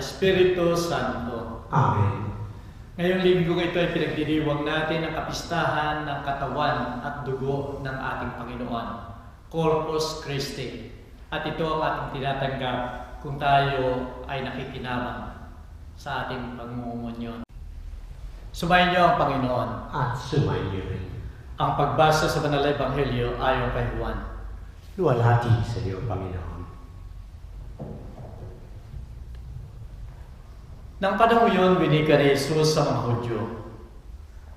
Espiritu Santo. Amen. Ngayong linggo ito ay pinagdiriwang natin ang kapistahan ng katawan at dugo ng ating Panginoon, Corpus Christi. At ito ang ating tinatanggap kung tayo ay nakikinabang sa ating pagmumunyon. Sumayin niyo ang Panginoon. At sumayin niyo rin. Ang pagbasa sa Banal na Ebanghelyo ayon kay Juan. Luwalhati sa iyo, Panginoon. Nang panahon yun, winika ni Jesus sa mga Hudyo,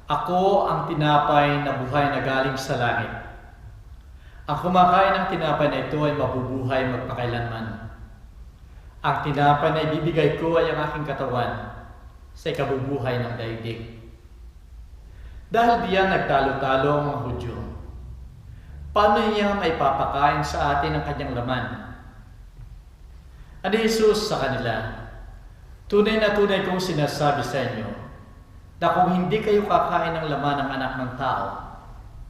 "Ako ang tinapay na buhay na galing sa langit. Ang kumakain ng tinapay na ito ay mabubuhay magpakailanman. Ang tinapay na ibibigay ko ay ang aking katawan sa ikabubuhay ng daigdig." Dahil diyan nagtalo-talo ang mga Hudyo. Paano niya maipapakain sa atin ang kanyang laman? Ani Jesus sa kanila, "Tunay na tunay kong sinasabi sa inyo, na kung hindi kayo kakain ng laman ng anak ng tao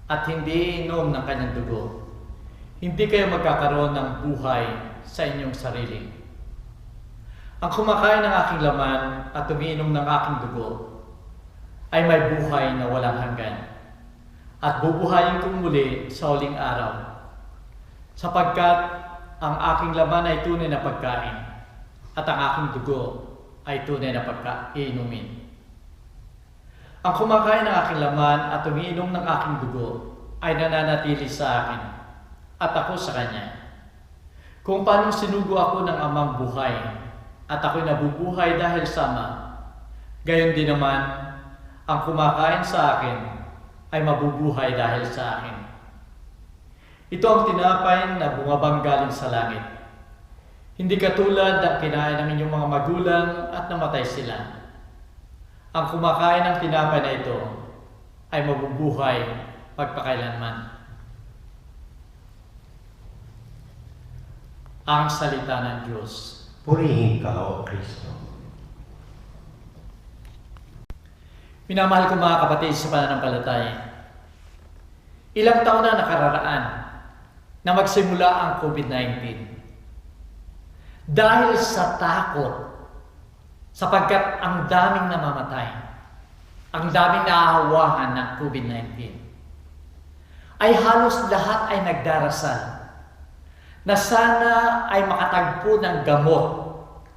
at hindi inom ng kanyang dugo, hindi kayo magkakaroon ng buhay sa inyong sarili. Ang kumakain ng aking laman at umiinom ng aking dugo ay may buhay na walang hanggan, at bubuhayin kong muli sa huling araw, sapagkat ang aking laman ay tunay na pagkain at ang aking dugo ay tunay na pagkainumin. Ang kumakain ng aking laman at umiinom ng aking dugo ay nananatili sa akin at ako sa kanya. Kung paano sinugo ako ng amang buhay at ako'y nabubuhay dahil sa Ama, gayon din naman ang kumakain sa akin ay mabubuhay dahil sa akin. Ito ang tinapay na bumabang galing sa langit. Hindi katulad ng kinain ng inyong mga magulang at namatay sila. Ang kumakain ng tinapay na ito ay mabubuhay pagpakailanman." Ang salita ng Diyos. Purihin ka, O Kristo. Minamahal ko mga kapatid sa pananampalataya, ilang taon na nakararaan na magsimula ang COVID-19. Dahil sa takot, sapagkat ang daming namamatay, ang daming naahawahan ng COVID-19, ay halos lahat ay nagdarasal na sana ay makatagpo ng gamot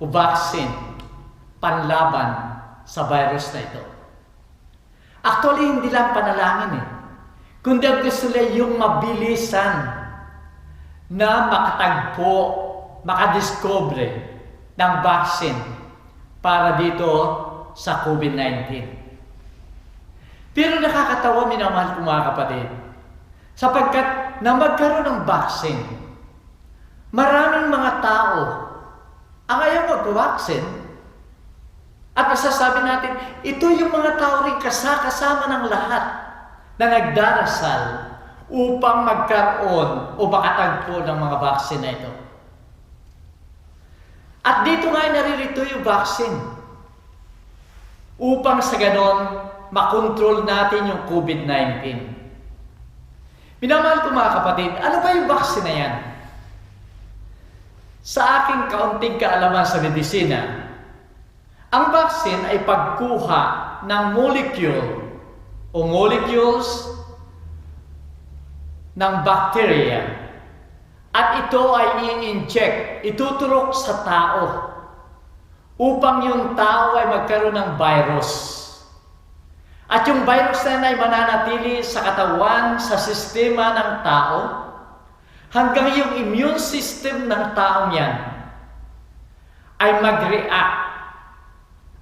o vaccine panlaban sa virus na ito. Actually, hindi lang panalangin kundi ang gusto nila yung mabilisan na makatagpo, makadiscover ng vaccine para dito sa COVID-19. Pero nakakatawa, minamahal ko mga kapatid, sapagkat na magkaroon ng vaccine, maraming mga tao ang ayaw mag-vaccine. At masasabi natin, ito yung mga tao rin kasama ng lahat na nagdarasal upang magkaroon o makatagpo ng mga vaccine na ito. At dito nga ay naririto yung vaccine upang sa ganon makontrol natin yung COVID-19. Minamahal ko mga kapatid, ano ba yung vaccine na yan? Sa aking kaunting kaalaman sa medisina, ang vaccine ay pagkuha ng molecule o molecules ng bacteria at ito ay i-inject, ituturok sa tao upang yung tao ay magkaroon ng virus. At yung virus na yan ay mananatili sa katawan, sa sistema ng tao, hanggang yung immune system ng taong yan ay mag-react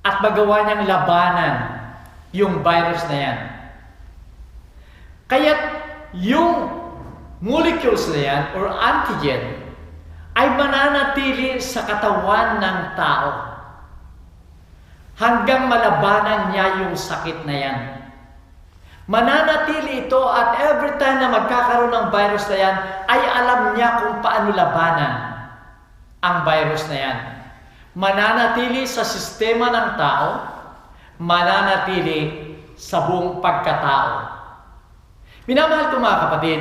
at magawa niyang labanan yung virus na yan. Kaya yung molecules na yan or antigen ay mananatili sa katawan ng tao hanggang malabanan niya yung sakit na yan. Mananatili ito at every time na magkakaroon ng virus na yan, ay alam niya kung paano labanan ang virus na yan. Mananatili sa sistema ng tao, mananatili sa buong pagkatao. Minamahal ko mga kapatid,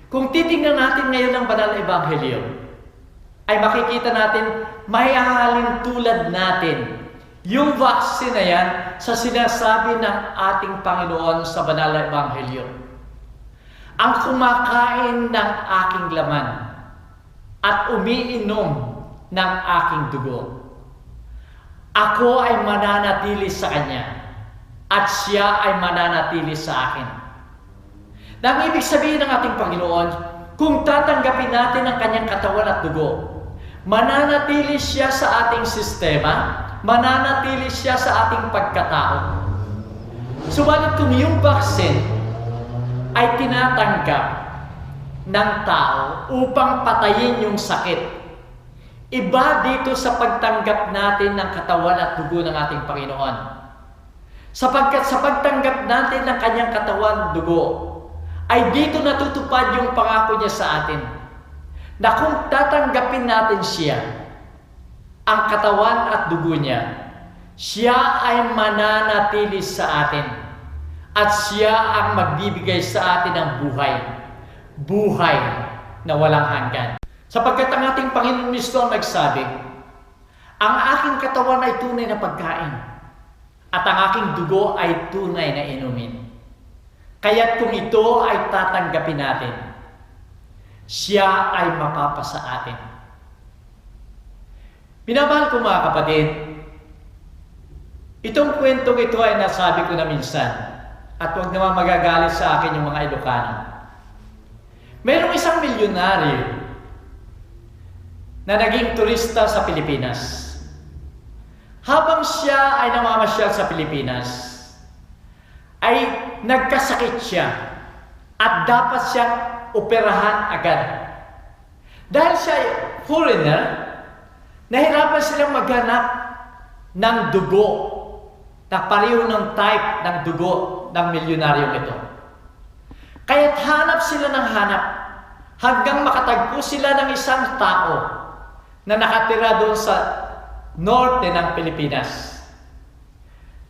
kung titingnan natin ngayon ang Banal na Ebanghelyo, ay makikita natin may hahalin tulad natin yung vaccine na yan sa sinasabi ng ating Panginoon sa Banal na Ebanghelyo. Ang kumakain ng aking laman at umiinom ng aking dugo, ako ay mananatili sa kanya at siya ay mananatili sa akin. Nang ibig sabihin ng ating Panginoon, kung tatanggapin natin ang kanyang katawan at dugo, mananatili siya sa ating sistema, mananatili siya sa ating pagkatao. Subalit kung yung vaccine ay tinatanggap ng tao upang patayin yung sakit, iba dito sa pagtanggap natin ng katawan at dugo ng ating Panginoon. Sapagkat sa pagtanggap natin ng kanyang katawan at dugo, ay dito natutupad yung pangako niya sa atin na kung tatanggapin natin siya, ang katawan at dugo niya, siya ay mananatili sa atin at siya ang magbibigay sa atin ng buhay. Buhay na walang hanggan. Sapagkat ang ating Panginoon mismo ang nagsabi, ang aking katawan ay tunay na pagkain at ang aking dugo ay tunay na inumin. Kaya't kung ito ay tatanggapin natin, siya ay mapapasa atin. Minamahal ko mga kapatid, itong kwentong ito ay nasabi ko na minsan at huwag naman magagalit sa akin yung mga Ilocano. Mayroong isang milyonaryo na naging turista sa Pilipinas. Habang siya ay namamasyal sa Pilipinas, ay nagkasakit siya at dapat siyang operahan agad. Dahil siya ay foreigner, nahirapan silang maghanap ng dugo na pareho ng type ng dugo ng milyonaryong ito. Kaya't hanap sila ng hanap hanggang makatagpo sila ng isang tao na nakatira doon sa norte ng Pilipinas.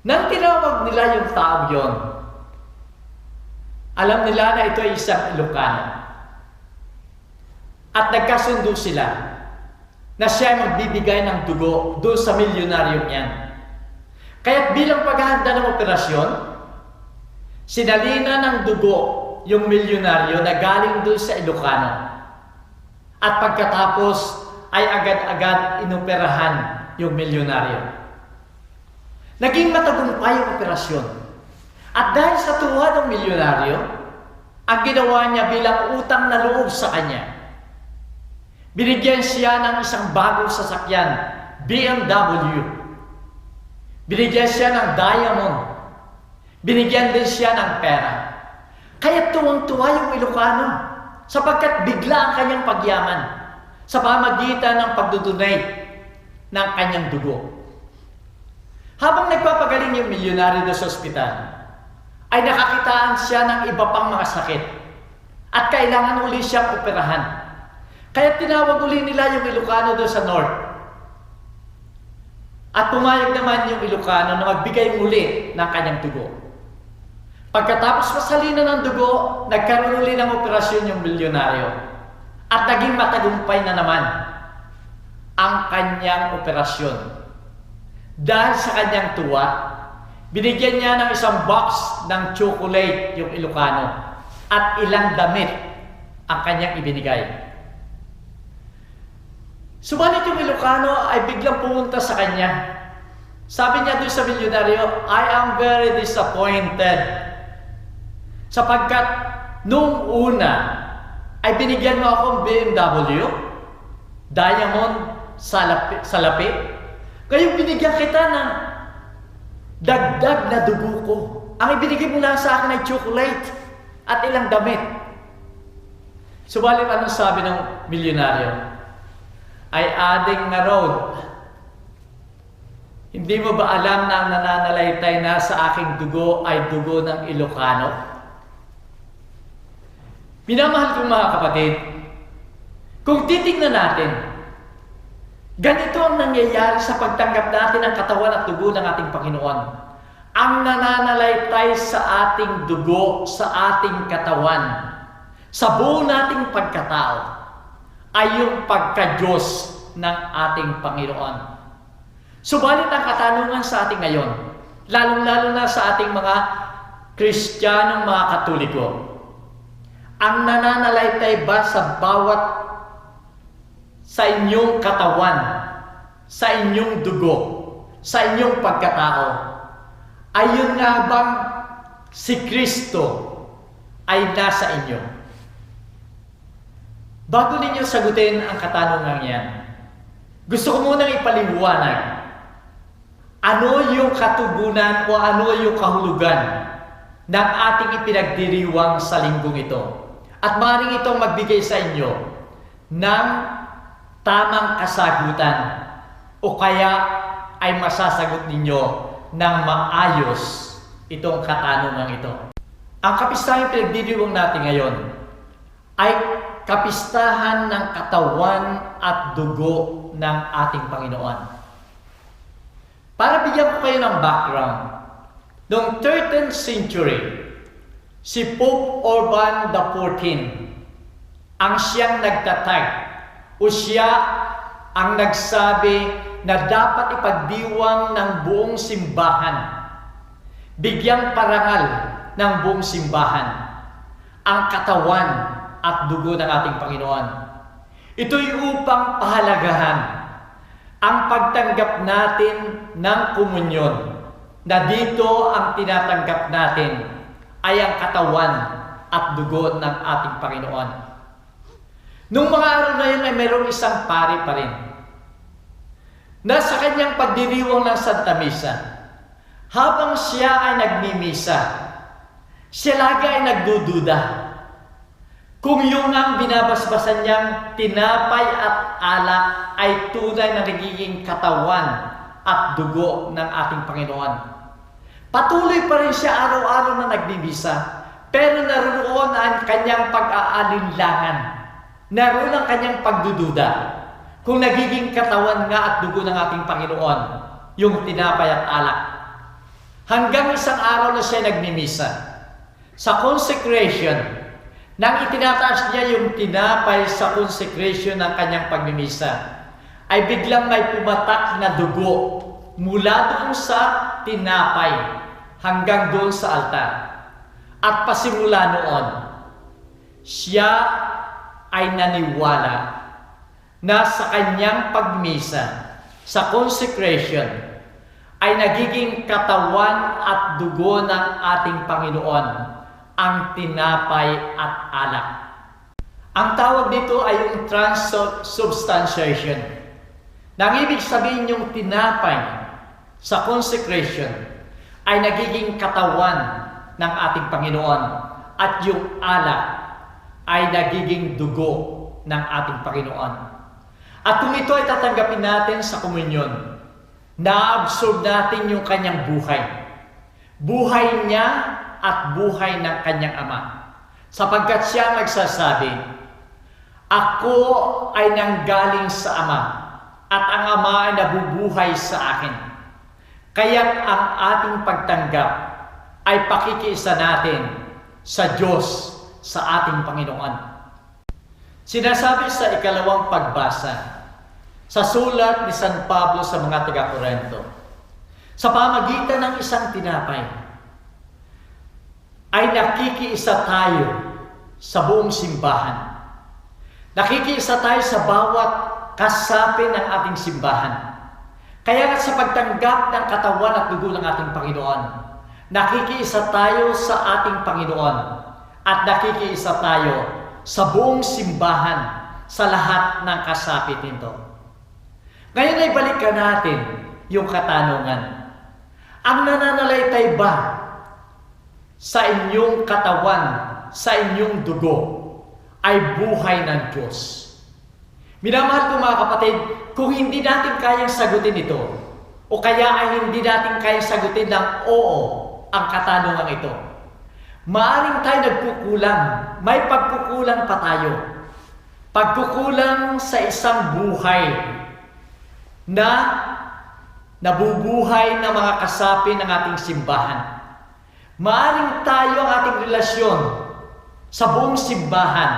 Nang tinawag nila yung taong yon, alam nila na ito ay isang Ilocano. At nagkasundo sila na siya ay magbibigay ng dugo doon sa milyonaryong yan. Kaya't bilang paghahanda ng operasyon, sinalina ng dugo yung milyonaryo na galing doon sa Ilocano. At pagkatapos ay agad-agad inoperahan yung milyonaryo. Naging matagumpay yung operasyon. At dahil sa tuwa ng milyonaryo, ang ginawa niya bilang utang na loob sa kanya, binigyan siya ng isang bagong sasakyan, BMW. Binigyan siya ng diamond. Binigyan din siya ng pera. Kaya tuwang-tuwa yung Ilocano sapagkat bigla ang kanyang pagyaman sa pamagitan ng pagdodonate ng kanyang dugo. Habang nagpapagaling yung milyonaryo sa ospital, ay nakakitaan siya ng iba pang mga sakit at kailangan uli siyang operahan. Kaya tinawag uli nila yung Ilocano doon sa north. At pumayag naman yung Ilocano na magbigay muli ng kanyang dugo. Pagkatapos masalina ng dugo, nagkaroon uli ng operasyon yung milyonaryo. At naging matagumpay na naman ang kanyang operasyon. Dahil sa kanyang tuwa, binigyan niya ng isang box ng chocolate yung Ilocano at ilang damit ang kanyang ibinigay. Subalit yung Ilocano ay biglang pumunta sa kanya. Sabi niya doon sa milyonaryo, I am very disappointed sapagkat nung una ay binigyan mo akong BMW, diamond, salapi. Ngayon binigyan kita ng dagdag na dugo ko. Ang ibinigay mo lang sa akin ay chocolate at ilang damit. Subalit anong sabi ng milyonaryo? Ay adding na road. Hindi mo ba alam na ang nananalaytay na sa aking dugo ay dugo ng Ilocano? Minamahal kong mga kapatid, kung titignan natin, ganito ang nangyayari sa pagtanggap natin ng katawan at dugo ng ating Panginoon. Ang nananalaytay sa ating dugo, sa ating katawan, sa buo nating pagkatao, ay yung pagka-Diyos ng ating Panginoon. Subalit ang katanungan sa ating ngayon, lalong-lalo na sa ating mga Kristiyanong mga Katoliko, ang nananalaytay ba sa inyong katawan, sa inyong dugo, sa inyong pagkatao, ayun nga bang si Kristo ay nasa inyo? Bago ninyo sagutin ang katanungan yan, gusto ko munang ipaliwanag ano yung katugunan o ano yung kahulugan ng ating ipinagdiriwang sa linggong ito. At maaaring itong magbigay sa inyo ng tamang kasagutan o kaya ay masasagot ninyo ng maayos itong katanungan ito. Ang kapistahang pinagdiriwang natin ngayon ay kapistahan ng katawan at dugo ng ating Panginoon. Para bigyan ko kayo ng background, noong 13th century, si Pope Urban XIV ang siyang nagtatag o siya ang nagsabi na dapat ipagdiwang ng buong simbahan, bigyang parangal ng buong simbahan ang katawan at dugo ng ating Panginoon. Ito'y upang pahalagahan ang pagtanggap natin ng komunyon, na dito ang tinatanggap natin ay ang katawan at dugo ng ating Panginoon. Nung mga araw na yun ay mayroong isang pari pa rin na sa kanyang pagdiriwang ng Santa Misa, habang siya ay nagmimisa, siya lagi ay nagdududa kung yung ang binabasbasan niyang tinapay at alak ay tunay na nagiging katawan at dugo ng ating Panginoon. Patuloy pa rin siya araw-araw na nagmimisa, pero naroon ang kanyang pag-aalinlangan, naroon ang kanyang pagdududa kung nagiging katawan nga at dugo ng ating Panginoon yung tinapay at alak. Hanggang isang araw na siya nagmimisa, sa consecration, nang itinataas niya yung tinapay sa consecration ng kanyang pagmimisa, ay biglang may pumatak na dugo mula doon sa tinapay hanggang doon sa altar. At pasimula noon, siya ay naniwala na sa kanyang pagmisa, sa consecration, ay nagiging katawan at dugo ng ating Panginoon ang tinapay at alak. Ang tawag dito ay yung transubstantiation. Nang ibig sabihin yung tinapay sa consecration ay nagiging katawan ng ating Panginoon at yung alak ay nagiging dugo ng ating Panginoon. At kung ito ay tatanggapin natin sa komunyon, na-absorb natin yung kanyang buhay. Buhay niya at buhay ng kanyang Ama. Sapagkat siya nagsasabi, ako ay nanggaling sa Ama, at ang Ama ay nabubuhay sa akin. Kaya't ang ating pagtanggap ay pakikiisa natin sa Diyos, sa ating Panginoon. Sinasabi sa ikalawang pagbasa, sa sulat ni San Pablo sa mga taga-Corinto, sa pamagitan ng isang tinapay, ay nakikiisa tayo sa buong simbahan. Nakikiisa tayo sa bawat kasapi ng ating simbahan. Kaya sa pagtanggap ng katawan at dugo ng ating Panginoon, nakikiisa tayo sa ating Panginoon at nakikiisa tayo sa buong simbahan, sa lahat ng kasapi nito. Ngayon ay balikan natin yung katanungan. Ang nananalaytay ba sa inyong katawan, sa inyong dugo, ay buhay ng Diyos? Minamahal ko mga kapatid, kung hindi natin kayang sagutin ito, o kaya ay hindi natin kayang sagutin ng oo ang katanungan ito, maaring tayo nagkukulang, may pagkukulang pa tayo. Pagkukulang sa isang buhay na nabubuhay ng mga kasapi ng ating simbahan. Maaring tayo ang ating relasyon sa buong simbahan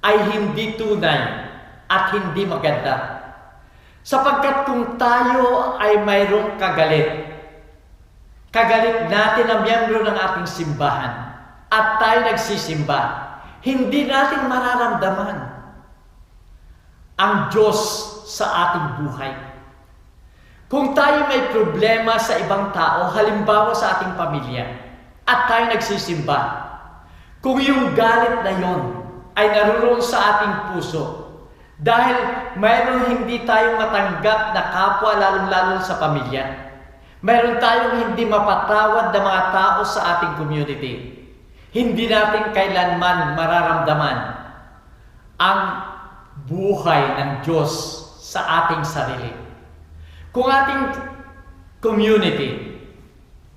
ay hindi tunay at hindi maganda. Sapagkat kung tayo ay mayroong kagalit natin ang miyembro ng ating simbahan at tayo nagsisimba, hindi natin mararamdaman ang Diyos sa ating buhay. Kung tayo may problema sa ibang tao, halimbawa sa ating pamilya, at tayo nagsisimba, kung yung galit na yon ay naroon sa ating puso, dahil mayroon hindi tayong matanggap na kapwa lalong-lalo sa pamilya, mayroon tayong hindi mapatawad na mga tao sa ating community, hindi natin kailanman mararamdaman ang buhay ng Diyos sa ating sarili. Kung ating community,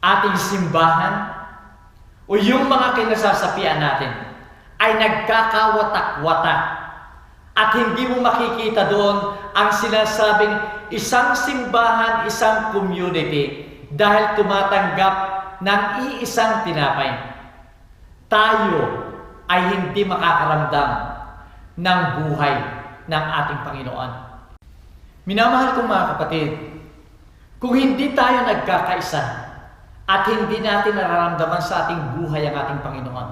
ating simbahan, o yung mga kinasasapian natin ay nagkakawatak-watak at hindi mo makikita doon ang sinasabing isang simbahan, isang community dahil tumatanggap ng iisang tinapay, tayo ay hindi makakaramdam ng buhay ng ating Panginoon. Minamahal kong mga kapatid, kung hindi tayo nagkakaisa at hindi natin nararamdaman sa ating buhay ang ating Panginoon,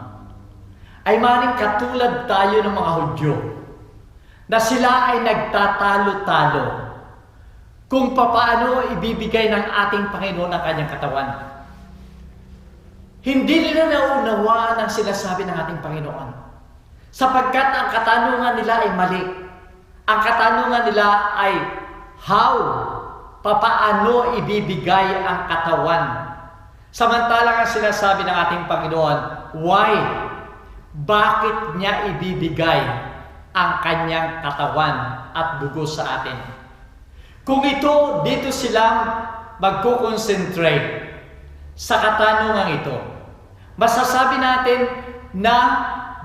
ay maaaring katulad tayo ng mga Hudyo na sila ay nagtatalo-talo kung papaano ibibigay ng ating Panginoon ang kanyang katawan. Hindi nila naunawaan ang sinasabi ng ating Panginoon sapagkat ang katanungan nila ay mali. Ang katanungan nila ay how? Papaano ibibigay ang katawan? Samantalang ang sinasabi ng ating Panginoon, why? Bakit niya ibibigay ang kanyang katawan at dugo sa atin? Kung dito silang magko-concentrate sa katanungan ito, masasabi natin na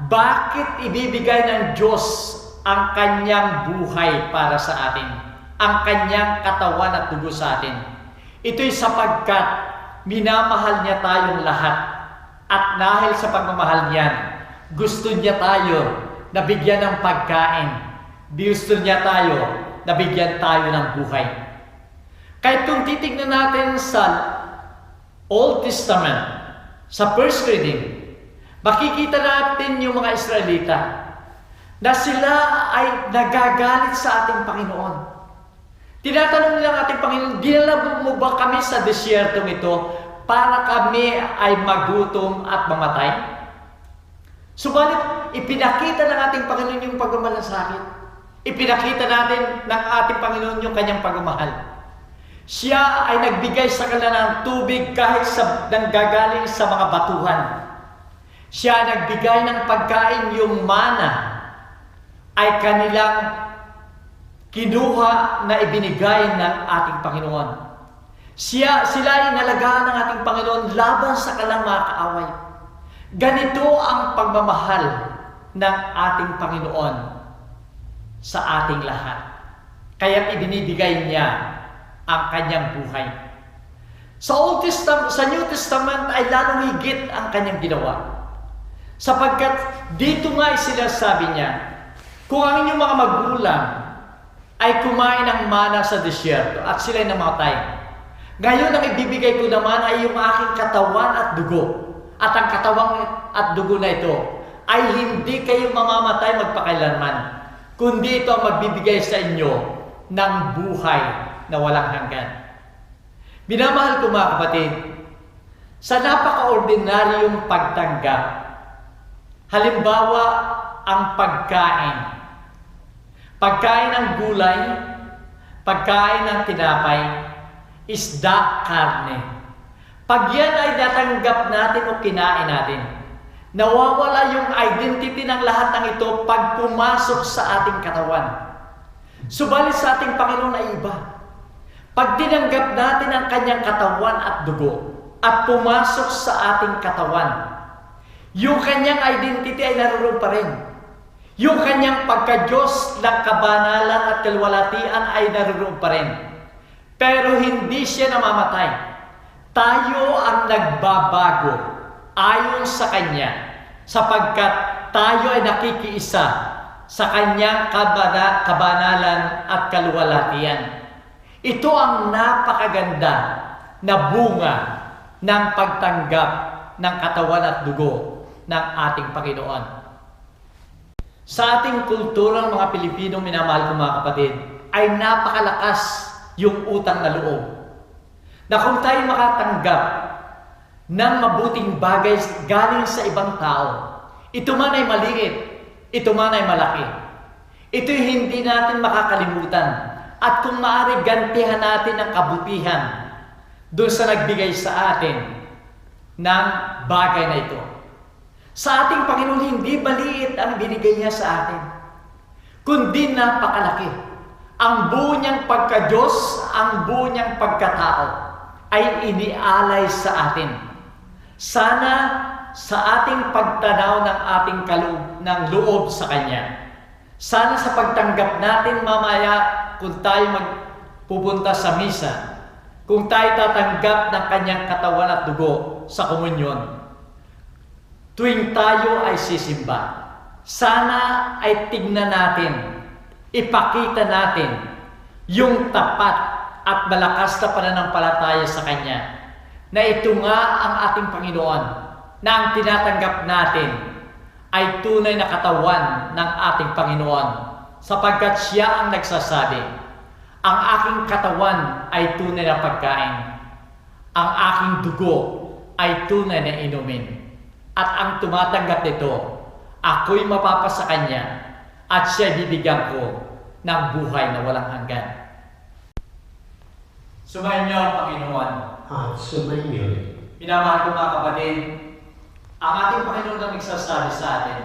bakit ibibigay ng Diyos ang kanyang buhay para sa atin, ang kanyang katawan at dugo sa atin. Ito'y sapagkat minamahal niya tayong lahat at dahil sa pagmamahal niyan, gusto niya tayo nabigyan ng pagkain. Gusto niya tayo nabigyan tayo ng buhay. Kahit kung titignan natin sa Old Testament, sa first reading, makikita natin yung mga Israelita na sila ay nagagalit sa ating Panginoon. Tinatanong nila ang ating Panginoon, dinala mo ba kami sa desyertong ito para kami ay magutom at mamatay? Subalit, ipinakita ng ating Panginoon yung pagmamalasakit. Ipinakita natin ng ating Panginoon yung kanyang pagmamahal. Siya ay nagbigay sa kanila ng tubig kahit nanggagaling sa mga batuhan. Siya nagbigay ng pagkain, yung mana ay kanilang kinuha na ibinigay ng ating Panginoon. Sila ay inalagaan ng ating Panginoon laban sa kanilang mga kaaway. Ganito ang pagmamahal ng ating Panginoon sa ating lahat. Kaya ibinibigay niya ang kanyang buhay. Sa New Testament ay lalong higit ang kanyang ginawa. Sapagkat dito nga ay sinasabi niya, kung ang inyong mga magulang ay kumain ng mana sa disyerto at sila'y namatay, ngayon ang ibibigay ko naman ay yung aking katawan at dugo. At ang katawan at dugo na ito ay hindi kayo mamamatay magpakailanman, kundi ito ang magbibigay sa inyo ng buhay na walang hanggan. Minamahal ko mga kapatid, sa napaka-ordinaryong pagtanggap, halimbawa ang pagkain ng gulay, pagkain ng tinapay, isda, karne. Pag yan ay natanggap natin o kinain natin, nawawala yung identity ng lahat ng ito pag pumasok sa ating katawan. Subalit sa ating Panginoon ay iba. Pag tinanggap natin ang kanyang katawan at dugo at pumasok sa ating katawan, yung kanyang identity ay naroon pa rin. Yung kanyang pagka-Diyos ng kabanalan at kalwalatian ay naroon pa rin. Pero hindi siya namamatay. Tayo ang nagbabago ayon sa Kanya sapagkat tayo ay nakikiisa sa kanyang kabanalan at kaluwalhatian. Ito ang napakaganda na bunga ng pagtanggap ng katawan at dugo ng ating Panginoon. Sa ating kulturang mga Pilipino, minamahal ko mga kapatid, ay napakalakas yung utang na loob. Na kung tayo makatanggap ng mabuting bagay galing sa ibang tao, ito man ay maliit, ito man ay malaki, ito'y hindi natin makakalimutan. At kung maaari, gantihan natin ang kabutihan doon sa nagbigay sa atin ng bagay na ito. Sa ating Panginoon, hindi maliit ang binigay niya sa atin, kundi napakalaki. Ang buo niyang pagka-Diyos, ang buo niyang pagkatao ay inialay sa atin. Sana sa ating pagtanaw ng ating ng loob sa Kanya, sana sa pagtanggap natin mamaya kung tayo magpupunta sa misa, kung tayo tatanggap ng Kanyang katawan at dugo sa komunyon, tuwing tayo ay sisimba, sana ay tignan natin, ipakita natin yung tapat at malakas na pananampalataya sa Kanya, na ito nga ang ating Panginoon, na ang tinatanggap natin ay tunay na katawan ng ating Panginoon, sapagkat Siya ang nagsasabi, ang aking katawan ay tunay na pagkain, ang aking dugo ay tunay na inumin. At ang tumatanggap nito, ako'y mapapasa Kanya at Siya bibigyan ko ng buhay na walang hanggan. Sumayin niyo ang Panginoon. At sumainyo rin. Minamahal ko mga kapatid, ang ating Panginoon na nagsasabi sa atin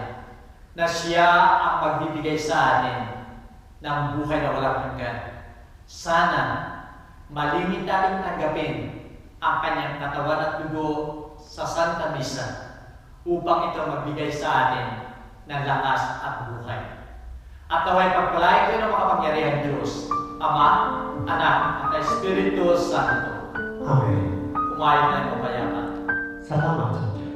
na Siya ang magbibigay sa atin ng buhay na walang hanggan. Sana malimit natin tanggapin ang Kanyang katawan at dugo sa Santa Misa upang ito magbigay sa atin ng lakas at buhay. At naway pagpalain ko ng makapangyarihan Diyos, Ama, Anak, at Espiritu Santo. Amen. Kumain na ng payaman. Salamat sa Diyos.